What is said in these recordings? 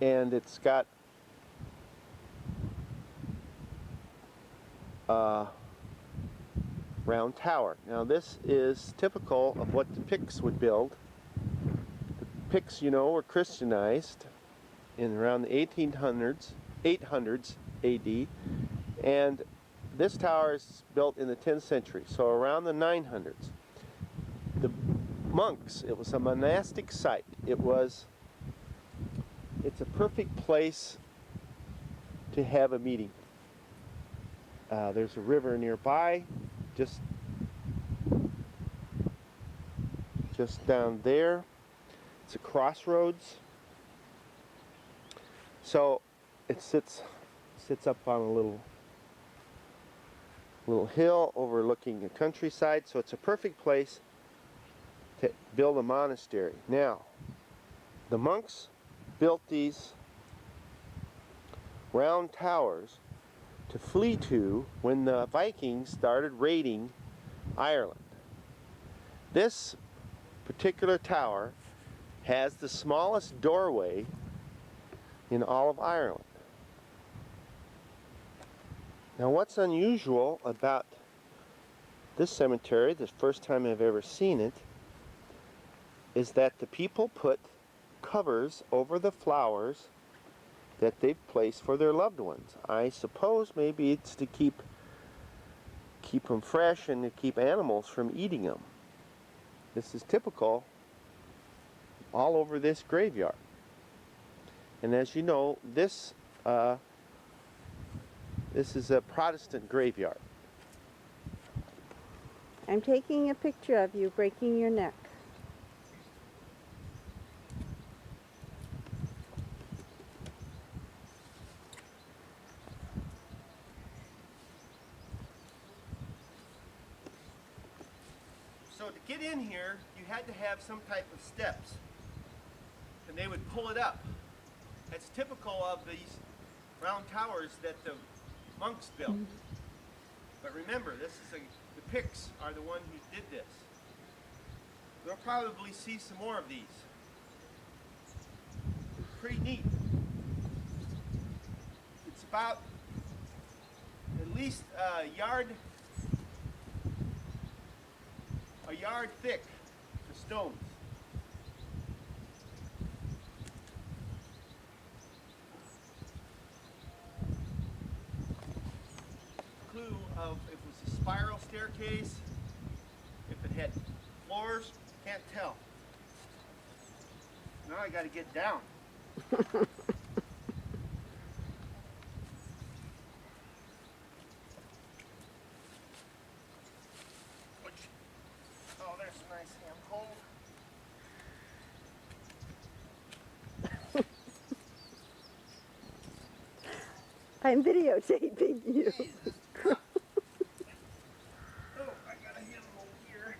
and it's got a round tower. Now this is typical of what the Picts would build. The Picts, you know, were Christianized in around the 800s AD, and this tower is built in the 10th century, so around the 900s. The monks, it was a monastic site. It's a perfect place to have a meeting. There's a river nearby, just down there. It's a crossroads. So it sits up on a little hill overlooking the countryside, so it's a perfect place to build a monastery. Now, the monks built these round towers to flee to when the Vikings started raiding Ireland. This particular tower has the smallest doorway in all of Ireland. Now, what's unusual about this cemetery, the first time I've ever seen it, is that the people put covers over the flowers that they've placed for their loved ones. I suppose maybe it's to keep them fresh and to keep animals from eating them. This is typical all over this graveyard. And as you know, this is a Protestant graveyard. I'm taking a picture of you breaking your neck. So to get in here, you had to have some type of steps, and they would pull it up. That's typical of these round towers that the monks built. But remember, the Picts are the one who did this. We'll probably see some more of these. Pretty neat. It's about at least a yard thick, the stones. Clue of if it was a spiral staircase, if it had floors, can't tell. Now I got to get down. Oh, there's a nice handhold. I'm videotaping you. Oh, I got a handhold here.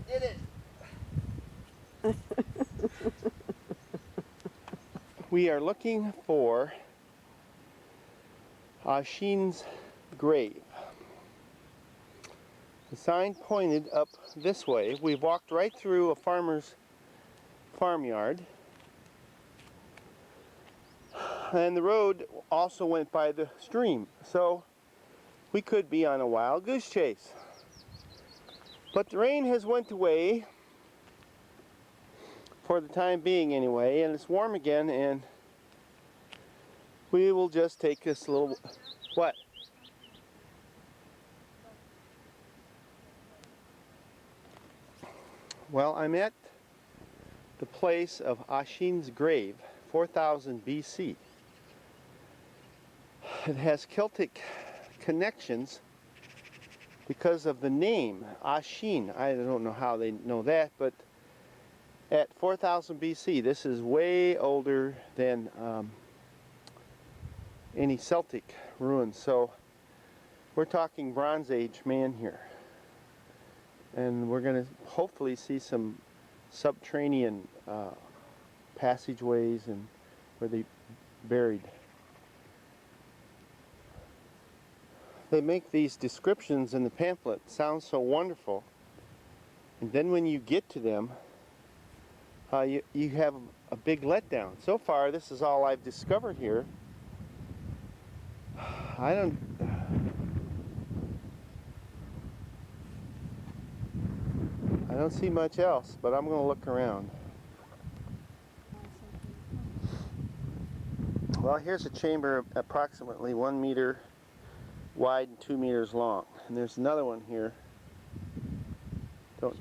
Did it. We are looking for Oisin's grave. The sign pointed up this way. We walked right through a farmer's farmyard, and the road also went by the stream, so we could be on a wild goose chase. But the rain has went away for the time being anyway, and it's warm again, and we will just take this little... What? Well, I'm at the place of Oisin's grave, 4000 BC. It has Celtic connections because of the name, Oisin. I don't know how they know that, but at 4000 BC, this is way older than any Celtic ruins. So we're talking Bronze Age man here. And we're going to hopefully see some subterranean passageways and where they buried. They make these descriptions in the pamphlet sound so wonderful, And then when you get to them, you have a big letdown. So far, this is all I've discovered here. I don't see much else, but I'm going to look around. Well, here's a chamber approximately 1 meter wide and 2 meters long. And there's another one here. Don't.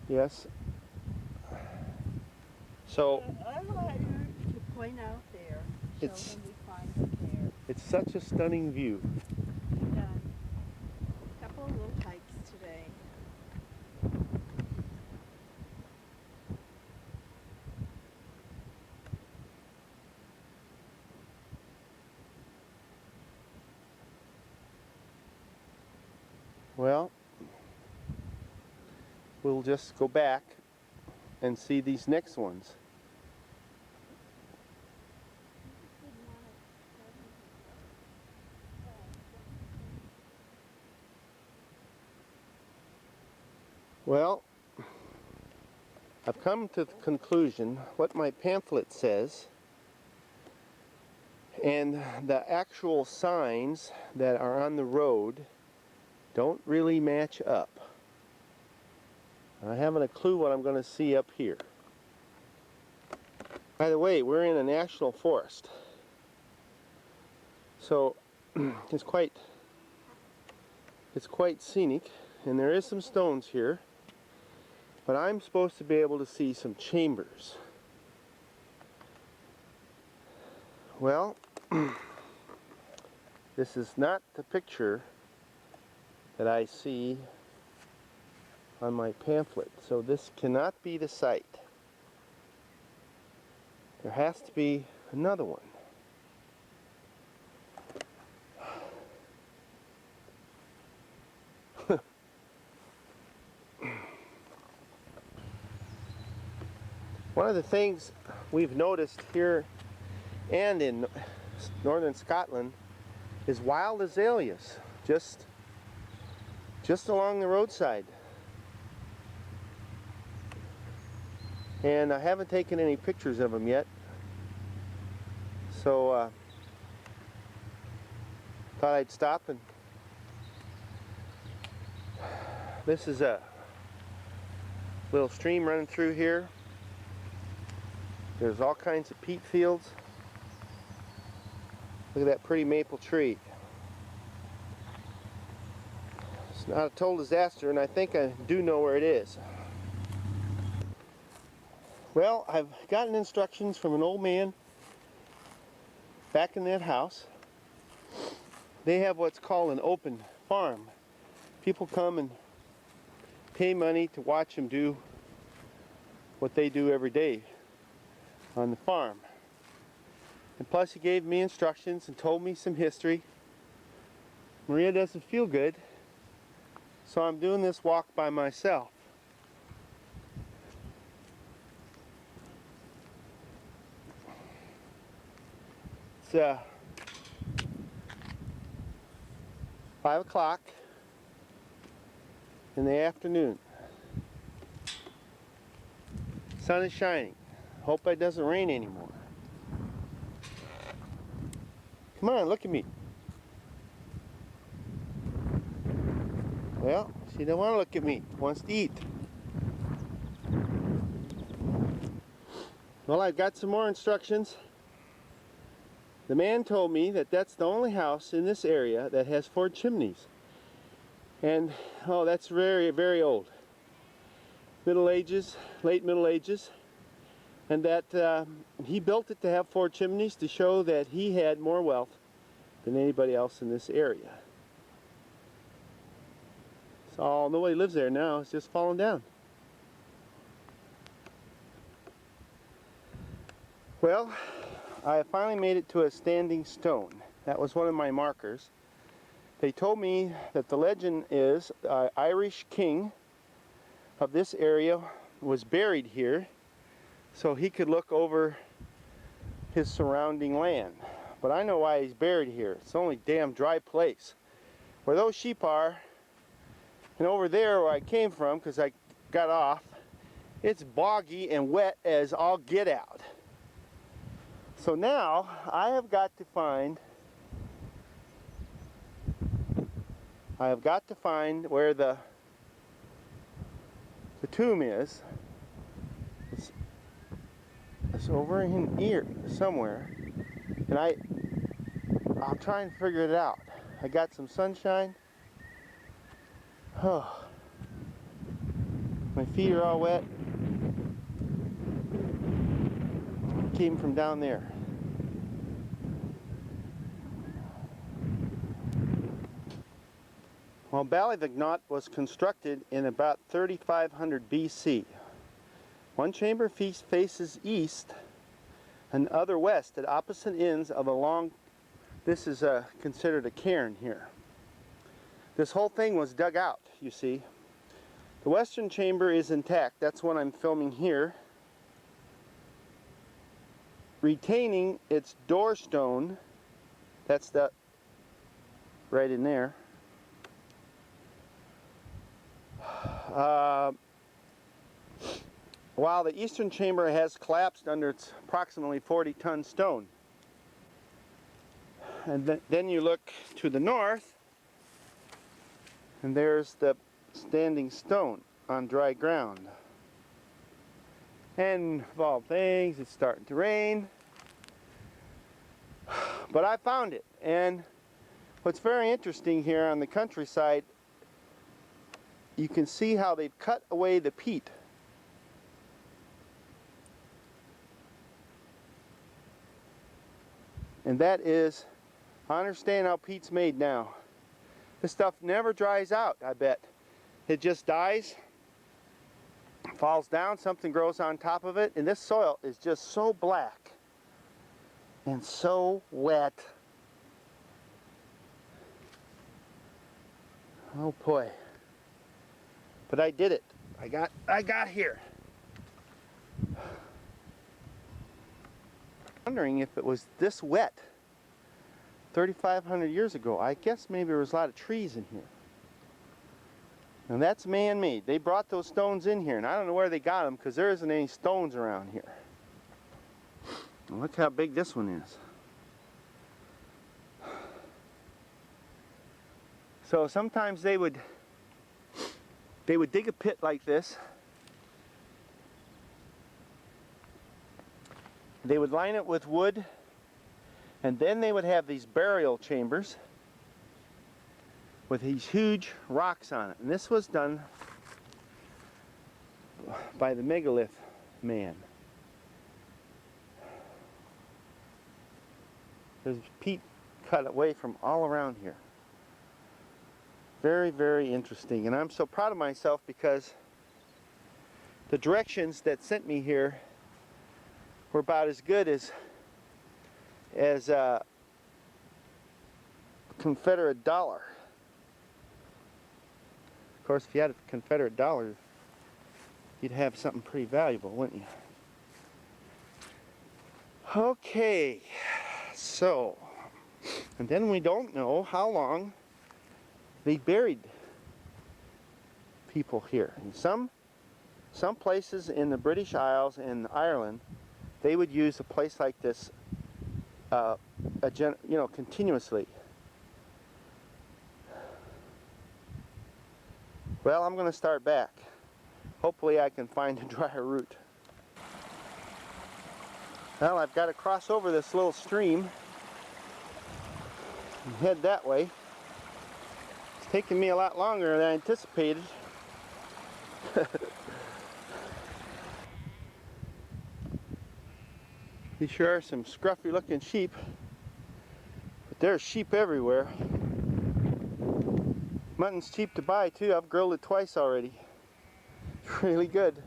Yes. So I want you to point out there. Show them we find it there. it's such a stunning view. We've done a couple of little hikes today. Well, we'll just go back and see these next ones. Well, I've come to the conclusion what my pamphlet says and the actual signs that are on the road don't really match up. I haven't a clue what I'm going to see up here. By the way, we're in a national forest, so it's quite scenic, and there is some stones here, but I'm supposed to be able to see some chambers. Well, this is not the picture that I see on my pamphlet, so this cannot be the site. There has to be another one. One of the things we've noticed here and in northern Scotland is wild azaleas just along the roadside. And I haven't taken any pictures of them yet, so thought I'd stop. And this is a little stream running through here. There's all kinds of peat fields. Look at that pretty maple tree. It's not a total disaster, and I think I do know where it is. Well, I've gotten instructions from an old man back in that house. They have what's called an open farm. People come and pay money to watch them do what they do every day on the farm. And plus he gave me instructions and told me some history. Maria doesn't feel good, so I'm doing this walk by myself. It's 5 o'clock in the afternoon. Sun is shining. Hope it doesn't rain anymore. Come on, look at me. Well, she don't want to look at me. Wants to eat. Well, I've got some more instructions. The man told me that that's the only house in this area that has 4 chimneys. And, oh, that's very, very old. Middle Ages, late Middle Ages. And that he built it to have 4 chimneys to show that he had more wealth than anybody else in this area. So nobody lives there now. It's just fallen down. Well, I finally made it to a standing stone. That was one of my markers. They told me that the legend is Irish king of this area was buried here so he could look over his surrounding land. But I know why he's buried here. It's the only damn dry place. Where those sheep are, And over there where I came from, because I got off, it's boggy and wet as all get out. So now I have got to find where the tomb is. It's over in here somewhere, and I'll try and figure it out. I got some sunshine. Oh, my feet are all wet. Came from down there. Well, Ballyvignaught was constructed in about 3500 BC. One chamber faces east and other west at opposite ends of a long, this is considered a cairn here. This whole thing was dug out, you see. The western chamber is intact, that's what I'm filming here, retaining its door stone, that's the, right in there. While the eastern chamber has collapsed under its approximately 40-ton stone. And then you look to the north, and there's the standing stone on dry ground. And of all things, it's starting to rain. But I found it, and what's very interesting here on the countryside, you can see how they've cut away the peat. And that is, I understand how peat's made now. This stuff never dries out, I bet. It just dies, falls down, something grows on top of it, and this soil is just so black and so wet. Oh boy. But I did it. I got here. Wondering if it was this wet 3,500 years ago. I guess maybe there was a lot of trees in here. And that's man-made. They brought those stones in here, and I don't know where they got them because there isn't any stones around here. And look how big this one is. So sometimes they would dig a pit like this. They would line it with wood, and then they would have these burial chambers with these huge rocks on it. And this was done by the megalith man. There's peat cut away from all around here. Very, very interesting. And I'm so proud of myself because the directions that sent me here were about as good as a Confederate dollar. Of course, if you had a Confederate dollar, you'd have something pretty valuable, wouldn't you? Okay, so, and then we don't know how long they buried people here. In some places in the British Isles and Ireland, they would use a place like this, continuously. Well, I'm going to start back. Hopefully I can find a drier route. Well, I've got to cross over this little stream and head that way. It's taking me a lot longer than I anticipated. These sure are some scruffy looking sheep, but there's sheep everywhere. Mutton's cheap to buy too. I've grilled it twice already. It's really good.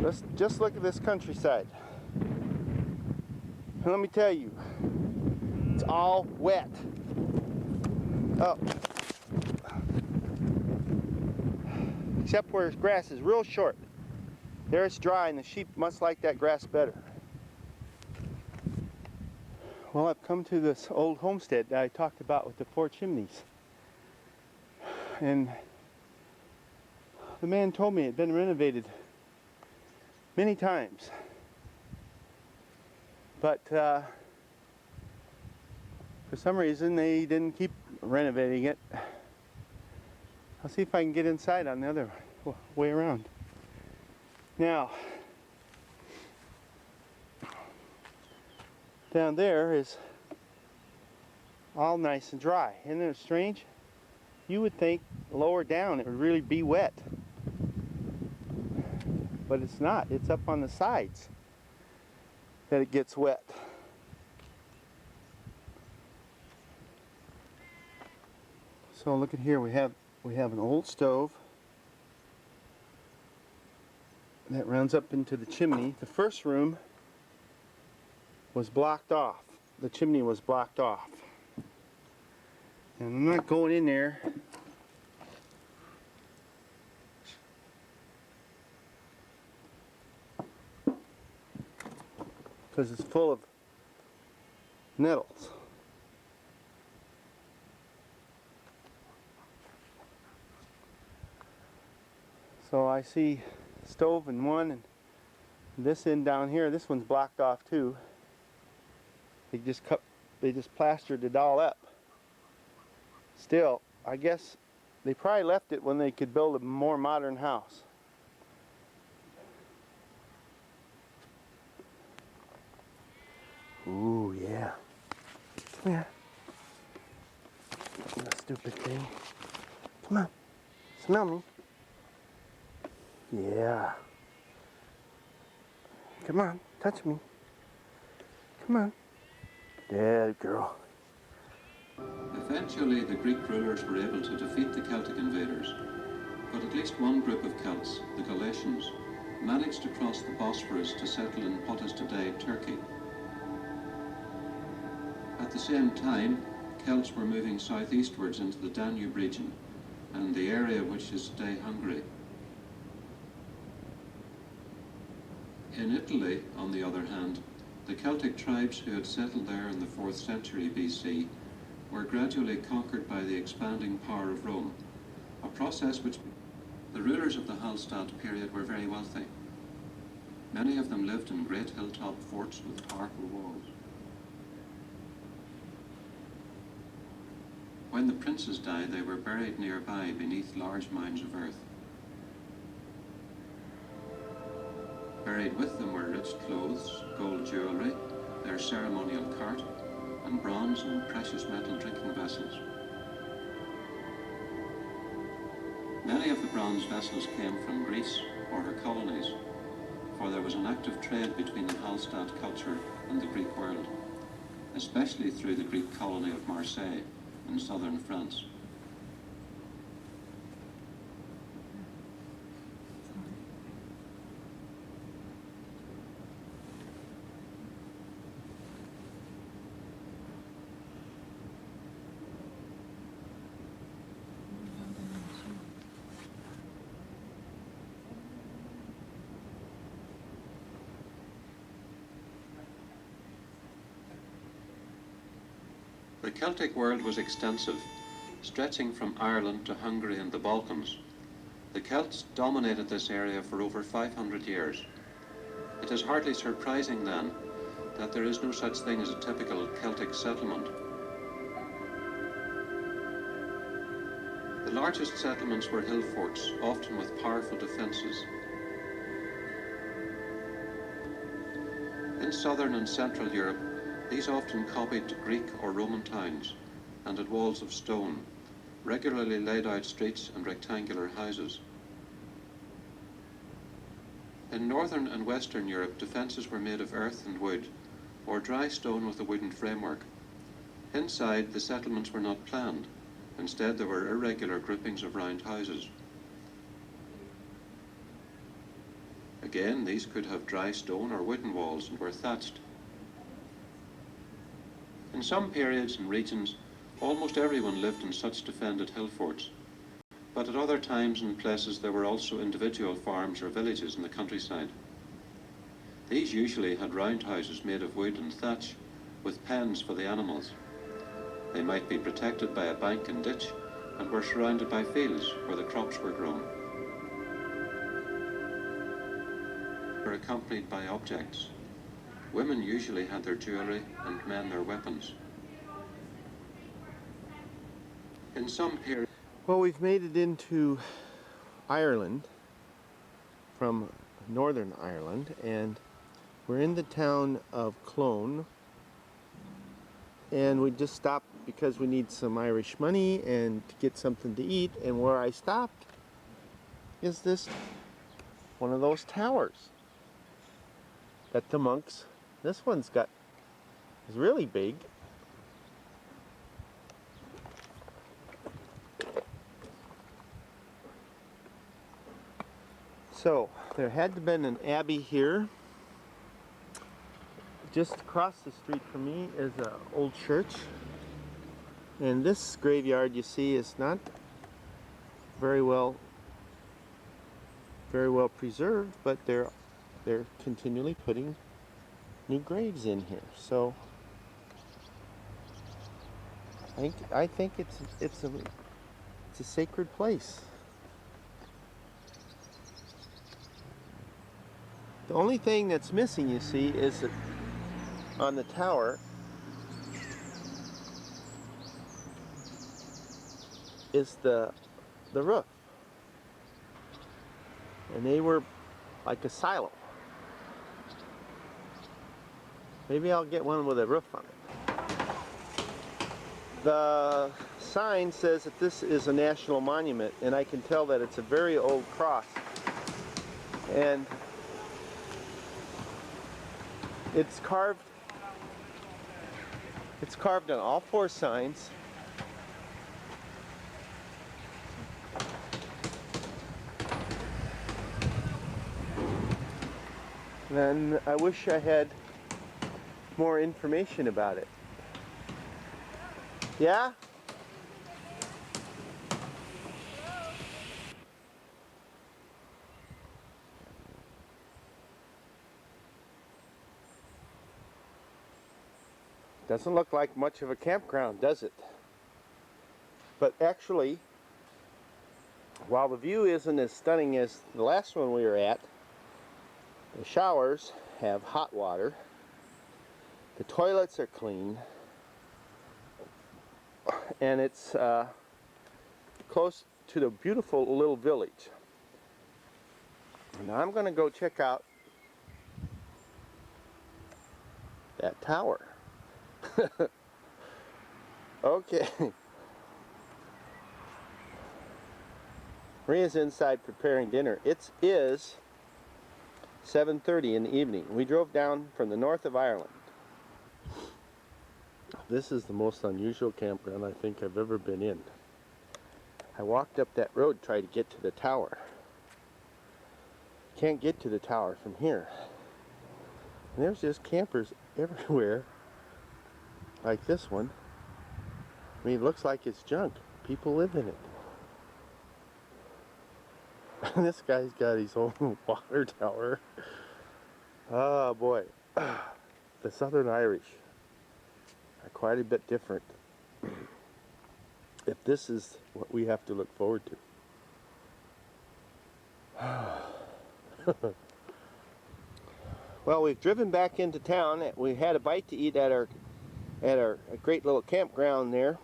Let's just look at this countryside. And let me tell you, it's all wet. Oh. Except where grass is real short. There it's dry and the sheep must like that grass better. Well, I've come to this old homestead that I talked about with the 4 chimneys. and the man told me it had been renovated many times. But for some reason they didn't keep renovating it. I'll see if I can get inside on the other way around. Now, down there is all nice and dry. Isn't it strange? You would think lower down it would really be wet. But it's not. It's up on the sides that it gets wet. So look at here, we have an old stove that runs up into the chimney. The first room was blocked off. The chimney was blocked off. And I'm not going in there because it's full of nettles. So I see stove in one, and this end down here, this one's blocked off too. They just plastered it all up. Still, I guess they probably left it when they could build a more modern house. Ooh, yeah. Come here. You stupid thing. Come on. Smell me. Yeah. Come on, touch me. Come on. Good girl. Eventually, the Greek rulers were able to defeat the Celtic invaders, but at least one group of Celts, the Galatians, managed to cross the Bosphorus to settle in what is today Turkey. At the same time, Celts were moving southeastwards into the Danube region and the area which is today Hungary. In Italy, on the other hand, the Celtic tribes who had settled there in the 4th century BC were gradually conquered by the expanding power of Rome, a process which the rulers of the Hallstatt period were very wealthy. Many of them lived in great hilltop forts with powerful walls. When the princes died, they were buried nearby beneath large mounds of earth. Buried with them were rich clothes, gold jewellery, their ceremonial cart, and bronze and precious metal drinking vessels. Many of the bronze vessels came from Greece or her colonies, for there was an active trade between the Hallstatt culture and the Greek world, especially through the Greek colony of Marseille in southern France. The Celtic world was extensive, stretching from Ireland to Hungary and the Balkans. The Celts dominated this area for over 500 years. It is hardly surprising, then, that there is no such thing as a typical Celtic settlement. The largest settlements were hill forts, often with powerful defences. In southern and central Europe, these often copied Greek or Roman towns, and had walls of stone, regularly laid out streets and rectangular houses. In northern and western Europe, defences were made of earth and wood, or dry stone with a wooden framework. Inside, the settlements were not planned. Instead, there were irregular groupings of round houses. Again, these could have dry stone or wooden walls and were thatched. In some periods and regions, almost everyone lived in such defended hill forts, but at other times and places there were also individual farms or villages in the countryside. These usually had round houses made of wood and thatch, with pens for the animals. They might be protected by a bank and ditch, and were surrounded by fields where the crops were grown. Were accompanied by objects. Women usually had their jewellery and men their weapons. In some periods, Well, we've made it into Ireland from Northern Ireland, and we're in the town of Clone, and we just stopped because we need some Irish money and to get something to eat. And where I stopped is this one of those towers that the monks, this one's got, is really big. So there had to have been an abbey here. Just across the street from me is an old church, and this graveyard you see is not very well preserved, but they're continually putting new graves in here. So I think it's a sacred place. The only thing that's missing, you see, is that on the tower is the roof, and they were like a silo. Maybe I'll get one with a roof on it. The sign says that this is a national monument, and I can tell that it's a very old cross, and it's carved on all four signs. And I wish I had more information about it. Yeah? Doesn't look like much of a campground, does it? But actually, while the view isn't as stunning as the last one we were at, the showers have hot water, the toilets are clean, and it's close to the beautiful little village. Now I'm going to go check out that tower. Okay. Maria's inside preparing dinner. It is 7:30 in the evening. We drove down from the north of Ireland. This is the most unusual campground I think I've ever been in. I walked up that road trying to get to the tower. Can't get to the tower from here. And there's just campers everywhere. Like this one. I mean, it looks like it's junk. People live in it. This guy's got his own water tower. Oh boy. The Southern Irish are quite a bit different. If this is what we have to look forward to. Well, we've driven back into town. We had a bite to eat at our great little campground there,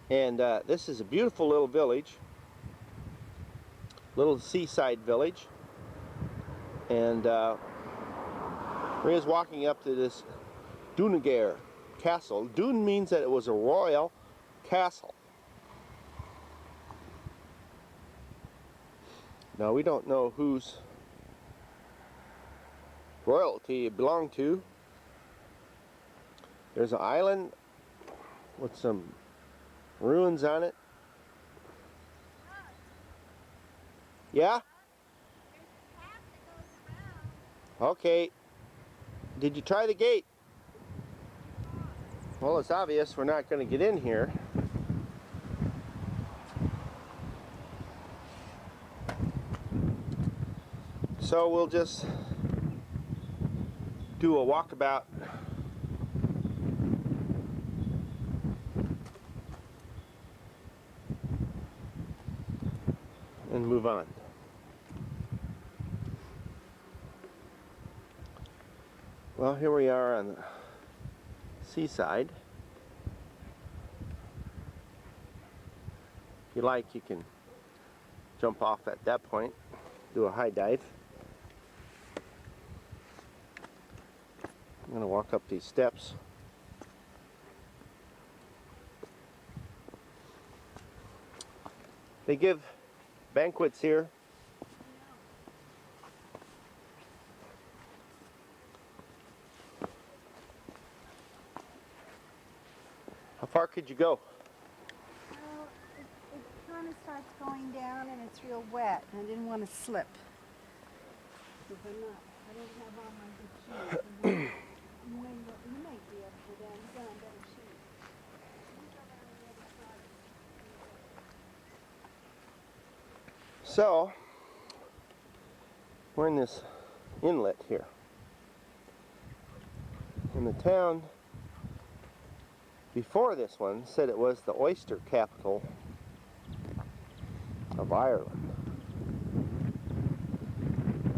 and this is a beautiful little village, little seaside village, and Maria's walking up to this Donegal castle. Dune means that it was a royal castle. Now we don't know whose royalty it belonged to. There's an island with some ruins on it. Yeah? Okay. Did you try the gate? Well, it's obvious we're not going to get in here. So we'll just do a walkabout. and move on. Well, here we are on the seaside. If you like, you can jump off at that point, do a high dive. I'm going to walk up these steps. They give banquets here. How far could you go? Well, it kind of starts going down and it's real wet. I didn't want to slip. Because I don't have on my good shoes. You might be able to go down. You got on better shoes. You go down the other side. So, we're in this inlet here. And the town before this one said it was the oyster capital of Ireland.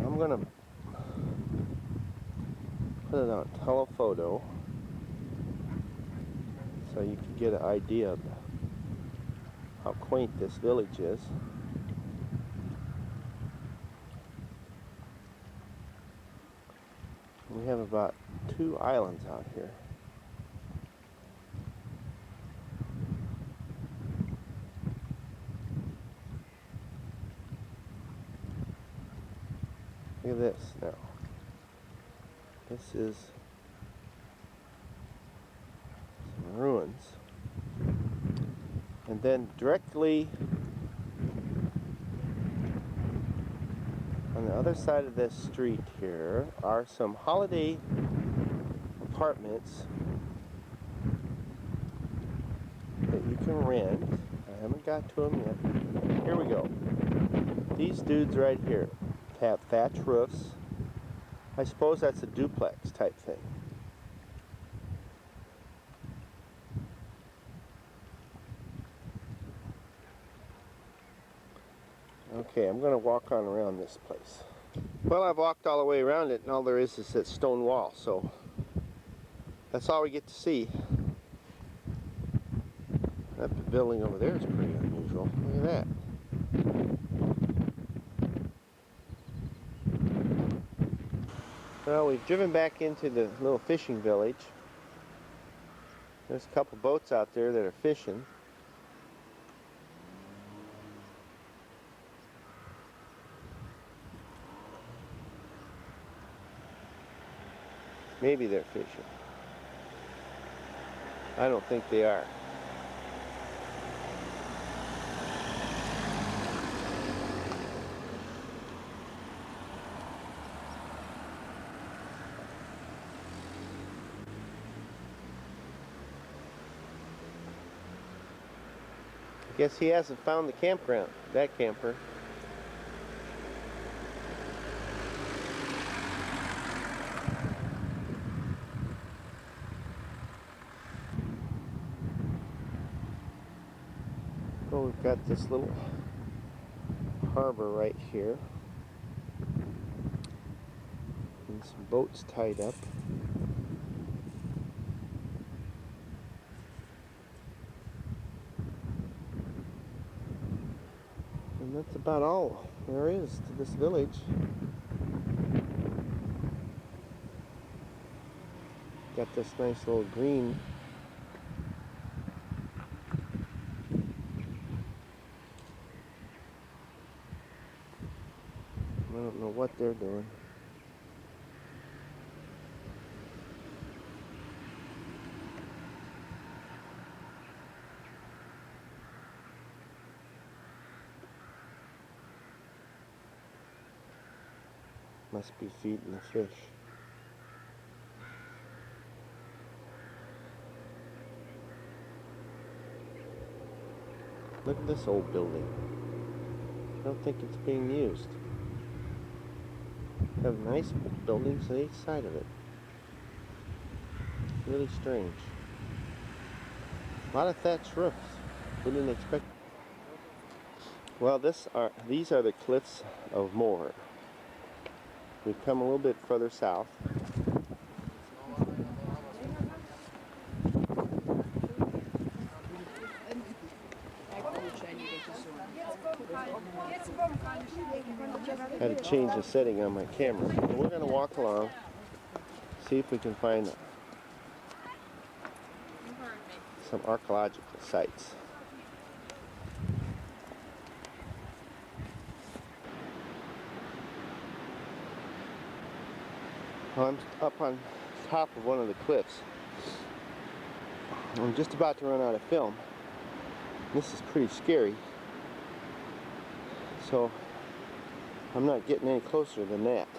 I'm going to put it on telephoto so you can get an idea of how quaint this village is. We have about 2 islands out here. Look at this now. This is some ruins. And then directly on the other side of this street here are some holiday apartments that you can rent. I haven't got to them yet. Here we go. These dudes right here have thatch roofs. I suppose that's a duplex type thing. Okay, I'm going to walk on around this place. Well, I've walked all the way around it, and all there is that stone wall, so that's all we get to see. That building over there is pretty unusual. Look at that. Well, we've driven back into the little fishing village. There's a couple boats out there that are fishing. Maybe they're fishing. I don't think they are. I guess he hasn't found the campground, that camper. Well, we've got this little harbor right here. And some boats tied up. And that's about all there is to this village. Got this nice little green I don't know what they're doing. Must be feeding the fish. Look at this old building. I don't think it's being used. Have nice buildings on each side of it. Really strange. A lot of thatched roofs. We didn't expect. Well, these are the cliffs of Moher. We've come a little bit further south. Had to change the setting on my camera. And we're going to walk along, see if we can find some archaeological sites. Well, I'm up on top of one of the cliffs. I'm just about to run out of film. This is pretty scary. So I'm not getting any closer than that.